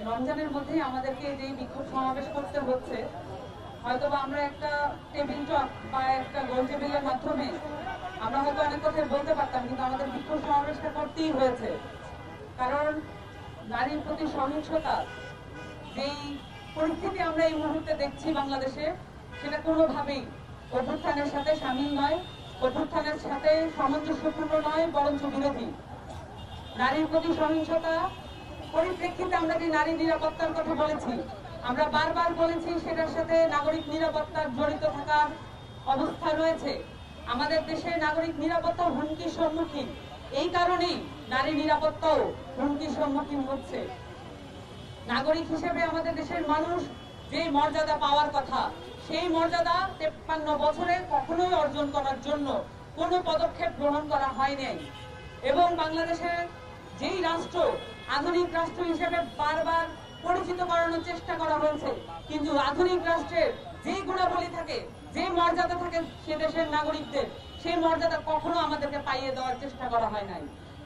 রমজানের মধ্যেই আমাদেরকে যে বিক্ষোভ সমাবেশ করতে হচ্ছে, হয়তোবা আমরা একটা টেবিল টক বা একটা গোল টেবিলের মাধ্যমে আমরা হয়তো অনেক কথাই বলতে পারতাম, কিন্তু আমাদের বিক্ষোভ সমাবেশটা করতেই হয়েছে। কারণ নারীর প্রতি সহিংসতা যেই পরিস্থিতি আমরা এই মুহূর্তে দেখছি বাংলাদেশে, সেটা কোনোভাবেই অভ্যুত্থানের সাথে সামিল নয়, অভ্যুত্থানের সাথে সামঞ্জস্যপূর্ণ নয়, বরঞ্চ বিরোধী। নারীর প্রতি সহিংসতা পরিপ্রেক্ষিতে আমরা যে নারী নিরাপত্তার কথা বলেছি, আমরা বারবার বলেছি সেটার সাথে নাগরিক নিরাপত্তার জড়িত থাকার অবস্থা রয়েছে। আমাদের দেশে নাগরিক নিরাপত্তা হুমকির সম্মুখীন, এই কারণেই নারী নিরাপত্তাও হুমকির সম্মুখীন হচ্ছে। নাগরিক হিসেবে আমাদের দেশের মানুষ যে মর্যাদা পাওয়ার কথা, সেই মর্যাদা 53 বছরে কখনোই অর্জন করার জন্য কোনো পদক্ষেপ গ্রহণ করা হয়নি। এবং বাংলাদেশের যেই রাষ্ট্র আধুনিক রাষ্ট্র হিসেবে বারবার পরিচিত করানোর চেষ্টা করা হয়েছে, কিন্তু আধুনিক রাষ্ট্রের যে গুণাবলী থাকে, যে মর্যাদা থাকে সে দেশের নাগরিকদের, সেই মর্যাদা কখনো আমাদেরকে পাইয়ে দেওয়ার চেষ্টা করা হয় নাই।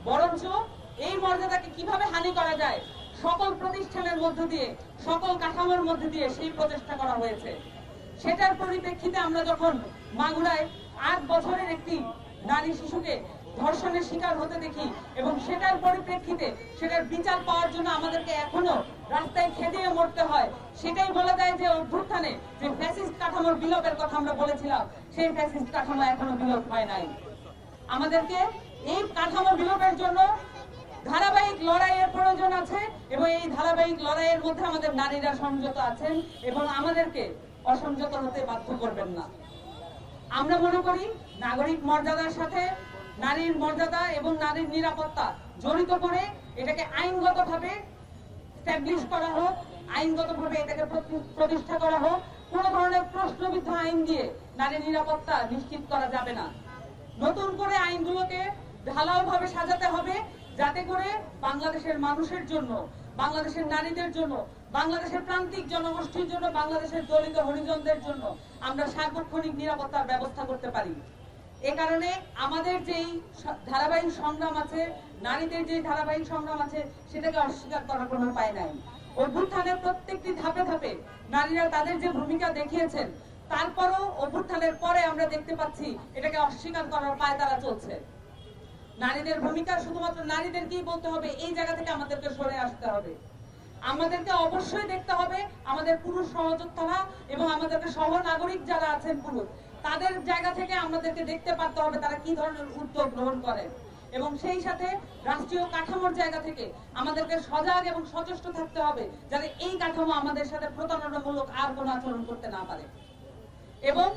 বরঞ্চ এই মর্যাদাকে কিভাবে হানি করা যায়, সকল প্রতিষ্ঠানের মধ্য দিয়ে, সকল কাঠামোর মধ্য দিয়ে সেই প্রচেষ্টা করা হয়েছে। সেটার পরিপ্রেক্ষিতে আমরা যখন মাগুরায় 8 বছরের একটি নারী শিশুকে ধর্ষণের শিকার হতে দেখি, এবং সেটার পরিপ্রেক্ষিতে সেটার বিচার পাওয়ার জন্য আমাদেরকে এখনো রাস্তায় খেদিয়ে মরতে হয়, সেটাই বলা যায় যে অভ্যুত্থানে যে ফ্যাসিস্ট কাঠামোর বিলোপের কথা আমরা বলেছিলাম, সেই ফ্যাসিস্ট কাঠামো এখনো বিলোপ হয় নাই। আমাদেরকে এই কাঠামো বিলোপের জন্য ধারাবাহিক লড়াইয়ের প্রয়োজন আছে, এবং এই ধারাবাহিক লড়াইয়ের মধ্যে আমাদের নারীরা সংযত আছেন এবং আমাদেরকে অসংযত হতে বাধ্য করবেন না। আমরা মনে করি নাগরিক মর্যাদার সাথে নারীর মর্যাদা এবং নারীর নিরাপত্তা জড়িত করে এটাকে আইনগতভাবে স্ট্যাবলিশ করা হোক, আইনগতভাবে এটাকে প্রতিষ্ঠা করা হোক। কোন ধরনের প্রশ্নবিদ্ধ আইন দিয়ে নারীর নিরাপত্তা নিশ্চিত করা যাবে না। নতুন করে আইনগুলোকে ঢালাওভাবে সাজাতে হবে, যাতে করে বাংলাদেশের মানুষের জন্য, বাংলাদেশের নারীদের জন্য, বাংলাদেশের প্রান্তিক জনগোষ্ঠীর জন্য, বাংলাদেশের দলিত হরিজনদের জন্য আমরা সার্বক্ষণিক নিরাপত্তার ব্যবস্থা করতে পারি। এ কারণে আমাদের যেই ধারাবাহিক সংগ্রাম আছে, নারীদের যে ধারাবাহিক সংগ্রাম আছে, সেটাকে অস্বীকার করার কোনো উপায় নাই। অভ্যুত্থানের প্রত্যেকটি ধাপে ধাপে নারীরা তাদের যে ভূমিকা দেখিয়েছেন, তারপরও অভ্যুত্থানের পরে আমরা দেখতে পাচ্ছি এটাকে অস্বীকার করার পায়তারা চলছে। নারীদের ভূমিকা শুধুমাত্র নারীদেরকেই বলতে হবে, এই জায়গা থেকে আমাদেরকে সরে আসতে হবে। আমাদেরকে অবশ্যই দেখতে হবে আমাদের পুরুষ সহযোদ্ধারা এবং আমাদেরকে সহ নাগরিক যারা আছেন পুরুষ, তাদের জায়গা থেকে আমাদেরকে দেখতে পারতে হবে তারা কি ধরনের উদ্যোগ গ্রহণ করেন, এবং সেই সাথে রাষ্ট্রীয় কাঠামোর জায়গা থেকে আমাদেরকে সজাগ এবং সচেষ্ট থাকতে হবে যাতে এই কাঠামো আমাদের সাথে প্রতারণামূলক আর কোনো আচরণ করতে না পারে। এবং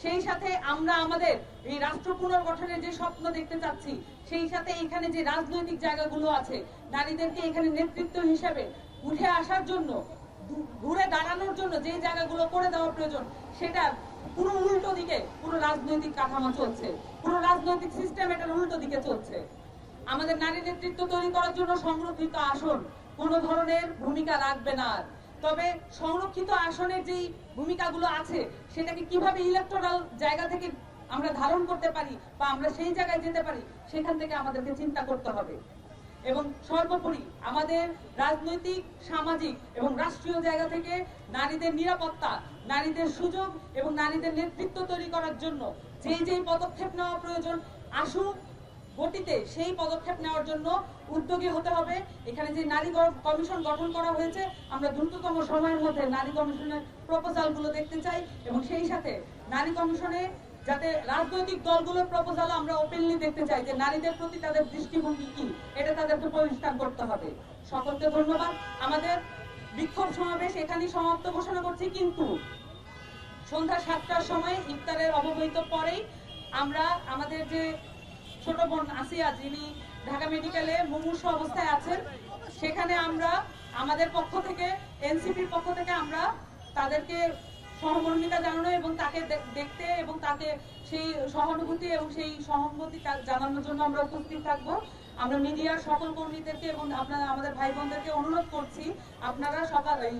সেই সাথে আমরা আমাদের এই রাষ্ট্র পুনর্গঠনের যে স্বপ্ন দেখতে চাচ্ছি, সেই সাথে এখানে যে রাজনৈতিক জায়গাগুলো আছে, নারীদেরকে এখানে নেতৃত্ব হিসেবে উঠে আসার জন্য, ঘুরে দাঁড়ানোর জন্য যে জায়গাগুলো করে দেওয়া প্রয়োজন, সেটা পুরো উল্টো দিকে পুরো রাজনৈতিক কাঠামো চলছে, পুরো রাজনৈতিক সিস্টেম এটার উল্টো দিকে চলছে। আমাদের নারী নেতৃত্ব তৈরি করার জন্য সংরক্ষিত আসন কোনো ধরনের ভূমিকা রাখবে না। তবে সংরক্ষিত আসনের যেই ভূমিকাগুলো আছে, সেটাকে কিভাবে ইলেকটোরাল জায়গা থেকে আমরা ধারণ করতে পারি বা আমরা সেই জায়গায় যেতে পারি, সেখান থেকে আমাদেরকে চিন্তা করতে হবে। এবং সর্বোপরি আমাদের রাজনৈতিক, সামাজিক এবং রাষ্ট্রীয় জায়গা থেকে নারীদের নিরাপত্তা, নারীদের সুযোগ এবং নারীদের নেতৃত্ব তৈরি করার জন্য যেই পদক্ষেপ নেওয়া প্রয়োজন, আসুক গতিতে সেই পদক্ষেপ নেওয়ার জন্য উদ্যোগী হতে হবে। এখানে যে নারী কমিশন গঠন করা হয়েছে, আমরা দ্রুততম সময়ের মধ্যে নারী কমিশনের প্রপোজালগুলো দেখতে চাই, এবং সেই সাথে নারী কমিশনে যাতে রাজনৈতিক দলগুলোর প্রপোজাল আমরা ওপেনলি দেখতে চাই যে নারীদের প্রতি তাদের দৃষ্টিভঙ্গি কি, এটা তাদেরকে পরিষ্কার করতে হবে। সকলকে ধন্যবাদ। আমাদের বিক্ষোভ সমাবেশ এখানেই সমাপ্ত ঘোষণা করছি, কিন্তু সন্ধ্যা 7টার সময় ইফতারের অবহিত পরেই আমরা আমাদের যে ছোট বোন আসিয়া, যিনি ঢাকা মেডিকেলে মুমূর্ষু অবস্থায় আছেন, সেখানে আমরা আমাদের পক্ষ থেকে, এনসিপির পক্ষ থেকে আমরা তাদেরকে সহমর্মিতা জানানো এবং তাকে দেখতে এবং তাকে সেই সহানুভূতি এবং সেই সহমতি জানানোর জন্য আমরা উপস্থিত থাকবো। আমরা মিডিয়ার সকল কর্মীদেরকে এবং আপনারা আমাদের ভাই বোনদেরকে অনুরোধ করছি, আপনারা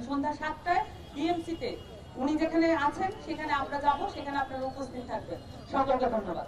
সন্ধ্যা 7টায় ডিএমসিতে উনি যেখানে আছেন সেখানে আমরা যাব, সেখানে আপনারা উপস্থিত থাকবেন। সকলকে ধন্যবাদ।